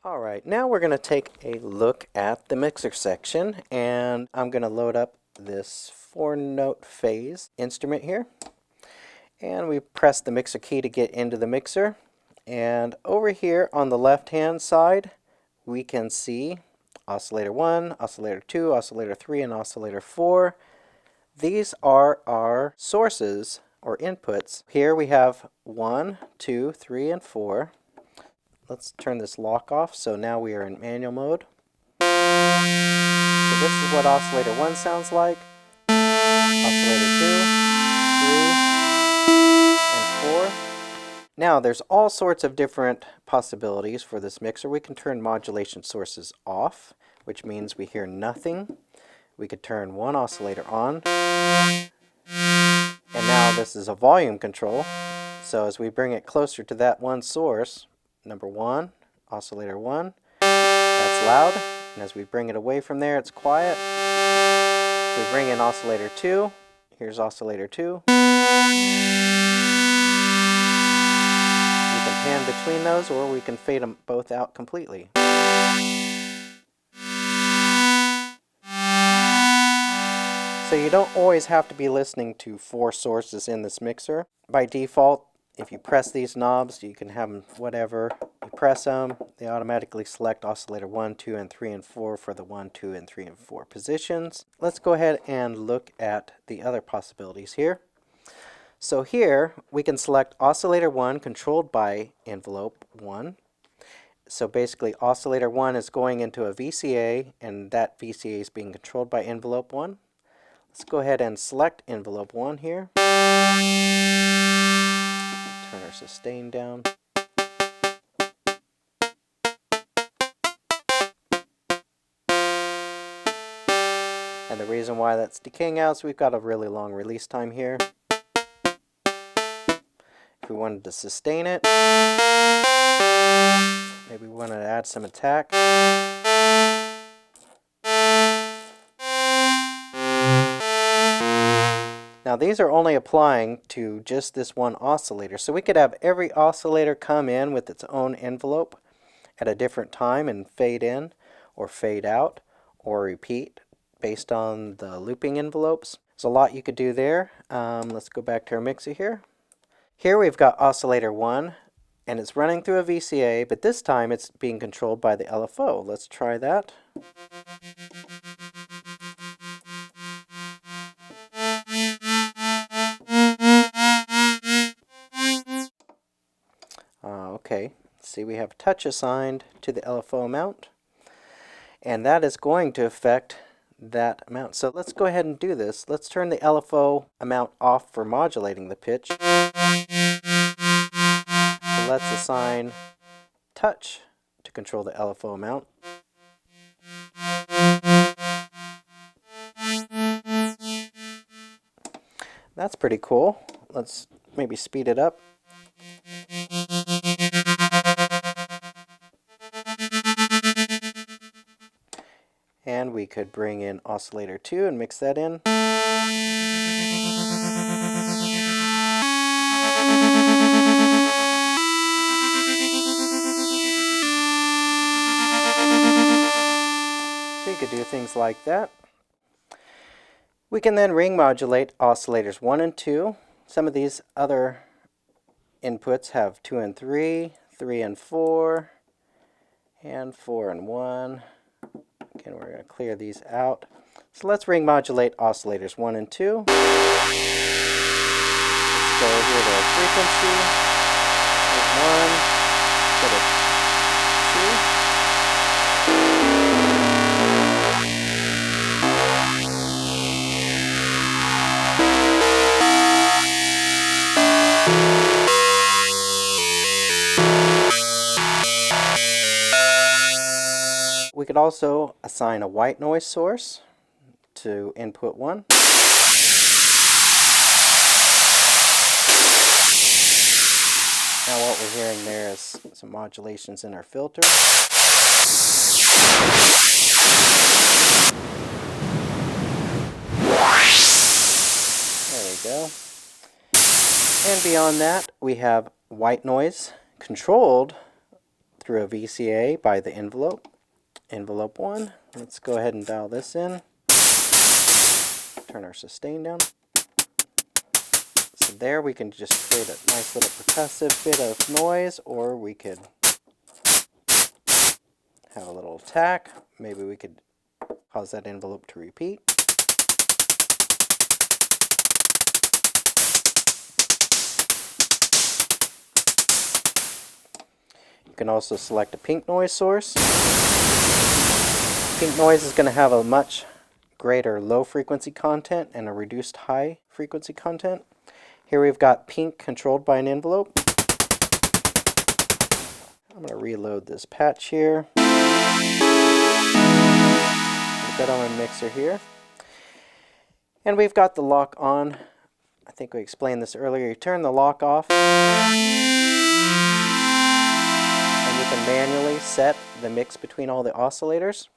Alright, now we're going to take a look at the mixer section, and I'm going to load up this 4-note phase instrument here. And we press the mixer key to get into the mixer. And over here on the left hand side, we can see oscillator 1, oscillator 2, oscillator 3, and oscillator 4. These are our sources or inputs. Here we have 1, 2, 3, and 4. Let's turn this lock off, so now we are in manual mode. So this is what oscillator 1 sounds like, oscillator 2, 3, and 4. Now there's all sorts of different possibilities for this mixer. We can turn modulation sources off, which means we hear nothing. We could turn one oscillator on, and now this is a volume control. So as we bring it closer to that one source, number 1, oscillator 1, that's loud, and as we bring it away from there, it's quiet. If we bring in oscillator 2, here's oscillator 2. We can pan between those, or we can fade them both out completely. So you don't always have to be listening to 4 sources in this mixer. By default, if you press these knobs, you can have them whatever. You press them, they automatically select oscillator 1, 2, and 3, and 4 for the 1, 2, and 3, and 4 positions. Let's go ahead and look at the other possibilities here. So here, we can select oscillator 1 controlled by envelope 1. So basically, oscillator 1 is going into a VCA, and that VCA is being controlled by envelope 1. Let's go ahead and select envelope 1 here. Turn our sustain down. And the reason why that's decaying out is we've got a really long release time here. If we wanted to sustain it, maybe we wanted to add some attack. Now these are only applying to just this one oscillator, so we could have every oscillator come in with its own envelope at a different time and fade in or fade out or repeat based on the looping envelopes. There's a lot you could do there. Let's go back to our mixer here. Here we've got oscillator 1, and it's running through a VCA, but this time it's being controlled by the LFO. Let's try that. Okay, see, we have touch assigned to the LFO amount, and that is going to affect that amount. So let's go ahead and do this. Let's turn the LFO amount off for modulating the pitch. So let's assign touch to control the LFO amount. That's pretty cool. Let's maybe speed it up. And we could bring in oscillator 2 and mix that in. So you could do things like that. We can then ring modulate oscillators 1 and 2. Some of these other inputs have 2 and 3, 3 and 4, and 4 and 1. Again, we're going to clear these out. So let's ring modulate oscillators 1 and 2. Let's go over to frequency. There's 1. Go to 2. We could also assign a white noise source to input 1. Now what we're hearing there is some modulations in our filter. There we go. And beyond that, we have white noise controlled through a VCA by the envelope. Envelope 1. Let's go ahead and dial this in. Turn our sustain down. So there we can just create a nice little percussive bit of noise, or we could have a little attack. Maybe we could cause that envelope to repeat. You can also select a pink noise source. Pink noise is going to have a much greater low frequency content and a reduced high frequency content. Here we've got pink controlled by an envelope. I'm going to reload this patch here. Put that on my mixer here. And we've got the lock on. I think we explained this earlier. You turn the lock off and you can manually set the mix between all the oscillators.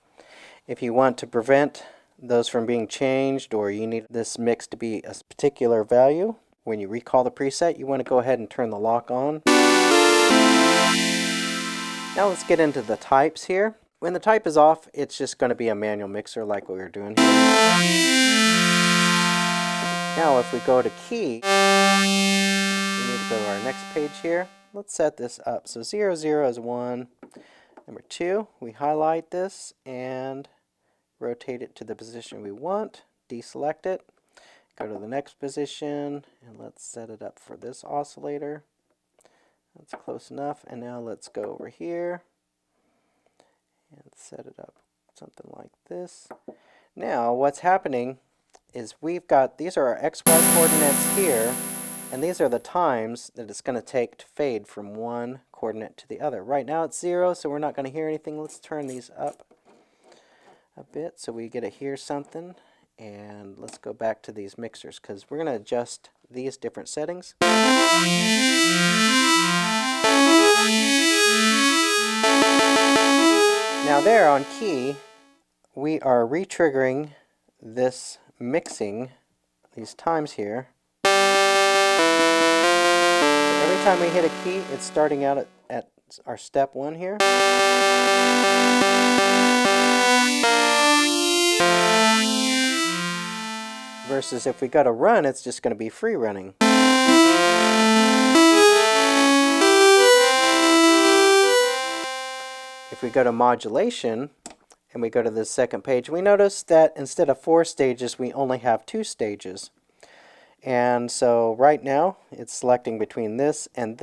If you want to prevent those from being changed, or you need this mix to be a particular value, when you recall the preset, you want to go ahead and turn the lock on. Now let's get into the types here. When the type is off, it's just going to be a manual mixer like what we were doing here. Now if we go to key, we need to go to our next page here. Let's set this up. So 0, 0 is 1. Number 2, we highlight this and rotate it to the position we want. Deselect it. Go to the next position and let's set it up for this oscillator. That's close enough. And now let's go over here and set it up something like this. Now what's happening is we've got, these are our XY coordinates here, and these are the times that it's going to take to fade from one coordinate to the other. Right now it's 0, so we're not going to hear anything. Let's turn these up a bit so we get to hear something. And let's go back to these mixers because we're going to adjust these different settings. Now there on key, we are re-triggering this mixing, these times here. So every time we hit a key, it's starting out at our step 1 here. Versus if we got to run, it's just going to be free running. If we go to modulation and we go to the second page, we notice that instead of 4 stages, we only have 2 stages. And so right now, it's selecting between this, and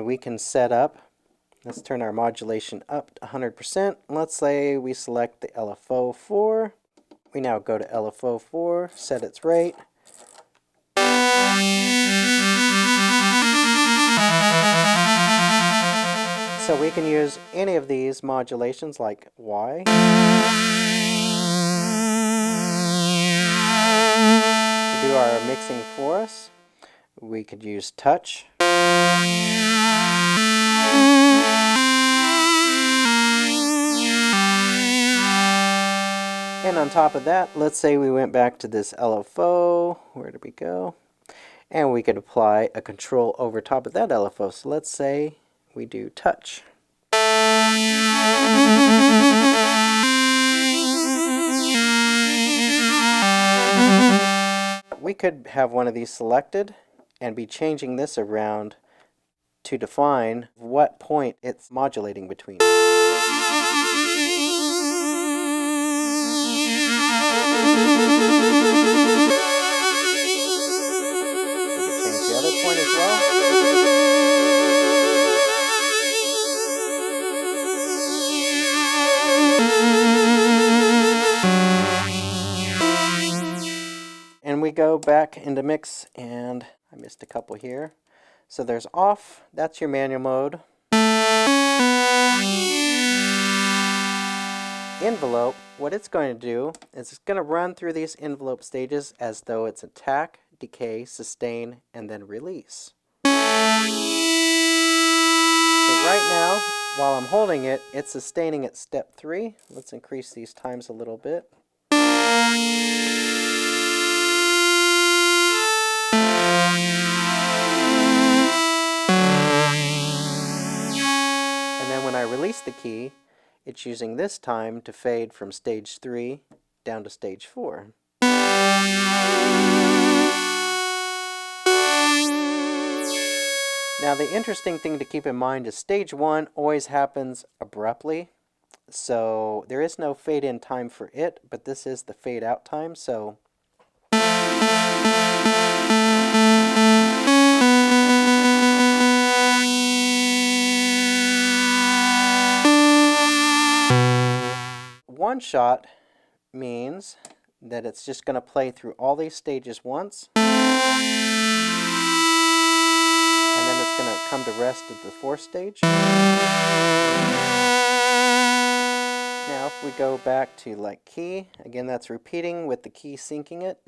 we can set up, let's turn our modulation up to 100%. Let's say we select the LFO 4. We now go to LFO 4, set its rate. So we can use any of these modulations like Y. To do our mixing for us. We could use touch. And on top of that, let's say we went back to this LFO. Where did we go? And we could apply a control over top of that LFO. So let's say we do touch. We could have one of these selected and be changing this around to define what point it's modulating between. Point as well. And we go back into mix, and I missed a couple here. So there's off, that's your manual mode. Envelope, what it's going to do is it's going to run through these envelope stages as though it's attack, decay, sustain, and then release. So right now, while I'm holding it, it's sustaining at step 3. Let's increase these times a little bit. then when I release the key, it's using this time to fade from stage 3 down to stage 4. Now the interesting thing to keep in mind is stage 1 always happens abruptly. So there is no fade in time for it, but this is the fade out time. So one shot means that it's just going to play through all these stages once, and then it's going to come to rest at the 4th stage. Now if we go back to like key, again that's repeating with the key syncing it.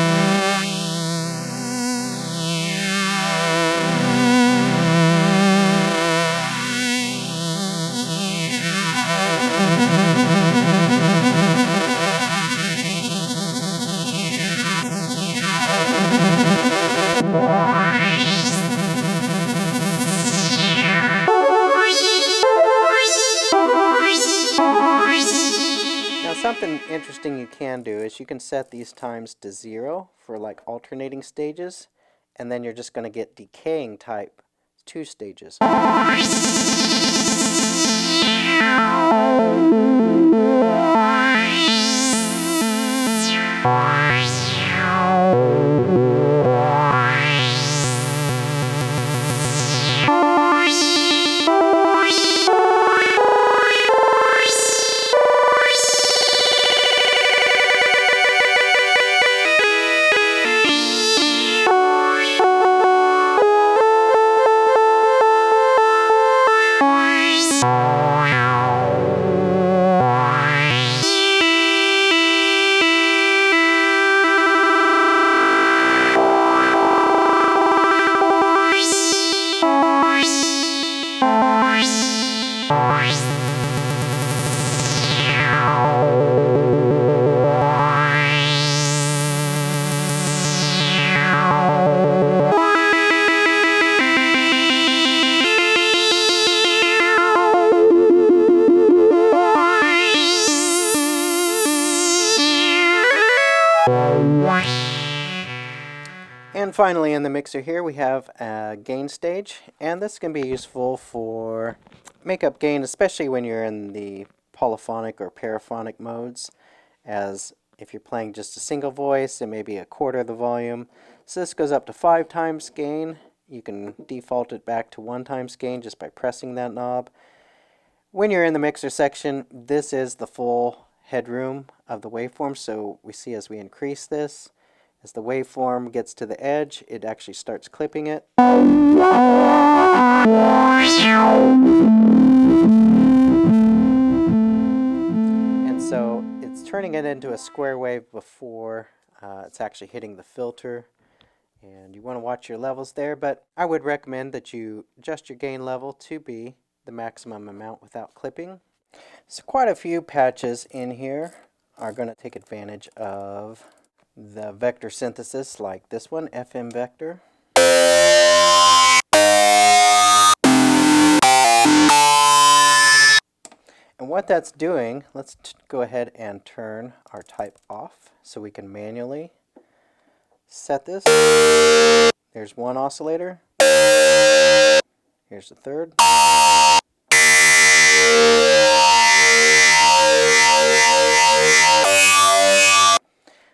Now something interesting you can do is you can set these times to 0 for like alternating stages, and then you're just going to get decaying type 2 stages. And finally in the mixer here we have a gain stage, and this can be useful for makeup gain, especially when you're in the polyphonic or paraphonic modes, as if you're playing just a single voice and maybe a quarter of the volume. So this goes up to 5 times gain. You can default it back to 1 times gain just by pressing that knob. When you're in the mixer section, this is the full headroom of the waveform, so we see as we increase this, as the waveform gets to the edge, it actually starts clipping it. And so it's turning it into a square wave before it's actually hitting the filter. And you want to watch your levels there, but I would recommend that you adjust your gain level to be the maximum amount without clipping. So quite a few patches in here are going to take advantage of the vector synthesis, like this one, FM Vector. And what that's doing, let's go ahead and turn our type off so we can manually set this. There's one oscillator. Here's the third.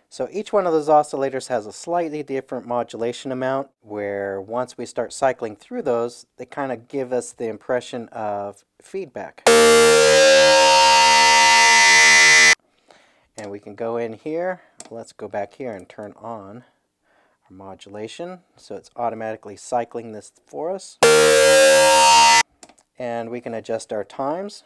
So each one of those oscillators has a slightly different modulation amount, where once we start cycling through those, they kind of give us the impression of feedback. And we can go in here, let's go back here and turn on our modulation, so it's automatically cycling this for us. And we can adjust our times.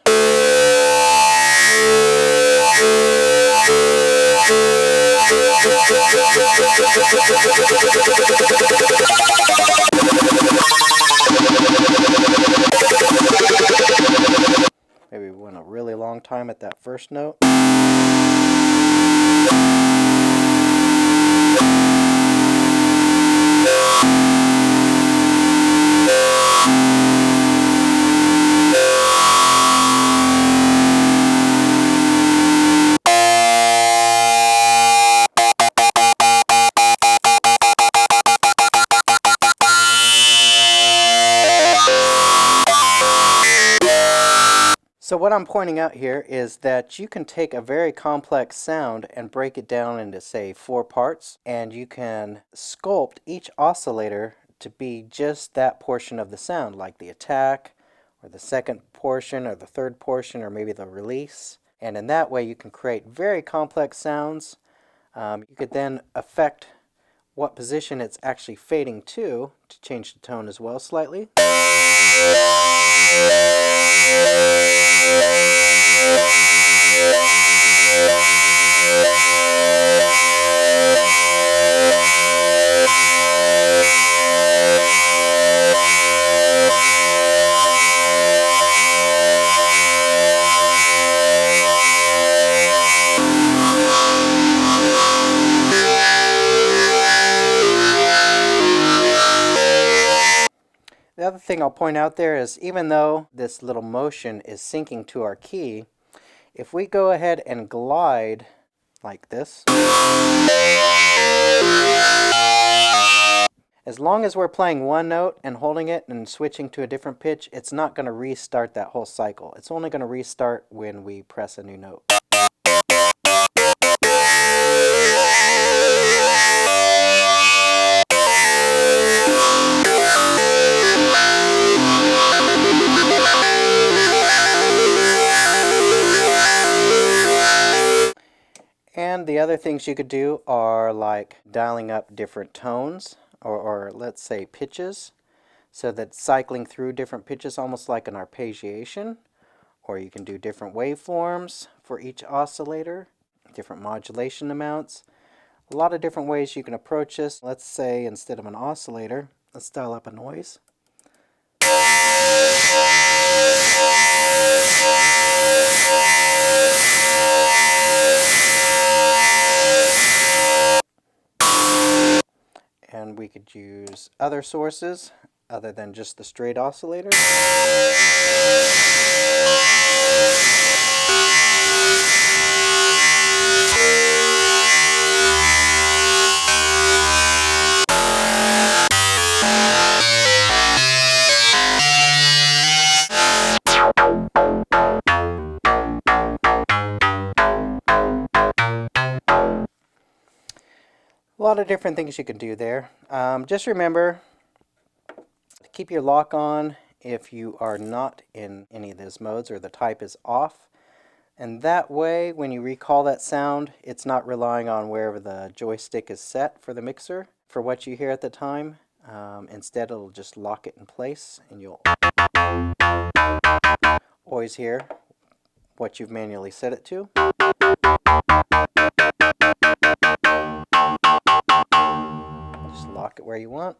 Maybe we want a really long time at that first note. So what I'm pointing out here is that you can take a very complex sound and break it down into, say, 4 parts, and you can sculpt each oscillator to be just that portion of the sound, like the attack, or the second portion, or the third portion, or maybe the release. And in that way you can create very complex sounds. You could then affect what position it's actually fading to change the tone as well slightly. The other thing I'll point out there is, even though this little motion is syncing to our key, if we go ahead and glide like this, as long as we're playing one note and holding it and switching to a different pitch, it's not going to restart that whole cycle. It's only going to restart when we press a new note. And the other things you could do are like dialing up different tones, or let's say pitches, so that cycling through different pitches, almost like an arpeggiation. Or you can do different waveforms for each oscillator, different modulation amounts. A lot of different ways you can approach this. Let's say instead of an oscillator, let's dial up a noise. And we could use other sources other than just the straight oscillator. A lot of different things you can do there. Just remember to keep your lock on if you are not in any of those modes or the type is off. And that way, when you recall that sound, it's not relying on wherever the joystick is set for the mixer for what you hear at the time. Instead, it'll just lock it in place, and you'll always hear what you've manually set it to. Just lock it where you want.